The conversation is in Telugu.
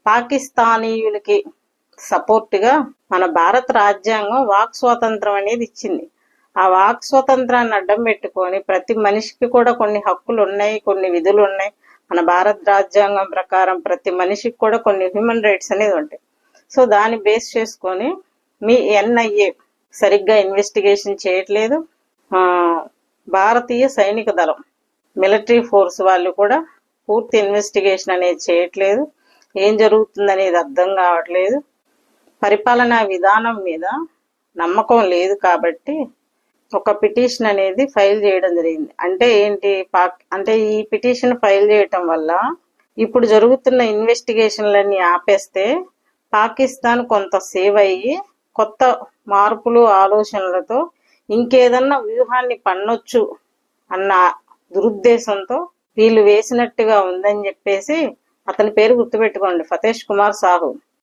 పాకిస్తానీయులకి సపోర్టుగా మన భారత రాజ్యాంగం వాక్ స్వాతంత్రం అనేది ఇచ్చింది. ఆ వాక్ స్వాతంత్రాన్ని అడ్డం పెట్టుకొని ప్రతి మనిషికి కూడా కొన్ని హక్కులు ఉన్నాయి, కొన్ని విధులు ఉన్నాయి. మన భారత రాజ్యాంగం ప్రకారం ప్రతి మనిషికి కూడా కొన్ని హ్యూమన్ రైట్స్ అనేది ఉంటాయి. సో దాన్ని బేస్ చేసుకొని మీ ఎన్ఐఏ సరిగ్గా ఇన్వెస్టిగేషన్ చేయట్లేదు. భారతీయ సైనిక దళం మిలిటరీ ఫోర్స్ వాళ్ళు కూడా పూర్తి ఇన్వెస్టిగేషన్ అనేది చేయట్లేదు. ఏం జరుగుతుందనేది అర్థం కావట్లేదు. పరిపాలనా విధానం మీద నమ్మకం లేదు కాబట్టి ఒక పిటిషన్ అనేది ఫైల్ చేయడం జరిగింది. అంటే ఏంటి, అంటే ఈ పిటిషన్ ఫైల్ చేయటం వల్ల ఇప్పుడు జరుగుతున్న ఇన్వెస్టిగేషన్లన్నీ ఆపేస్తే పాకిస్తాన్ కొంత సేవ్ అయ్యి కొత్త మార్పులు ఆలోచనలతో ఇంకేదన్నా వ్యూహాన్ని పన్నొచ్చు అన్న దురుద్దేశంతో వీళ్ళు వేసినట్టుగా ఉందని చెప్పేసి, అతని పేరు గుర్తుపెట్టుకోండి, ఫతేష్ కుమార్ సాహు.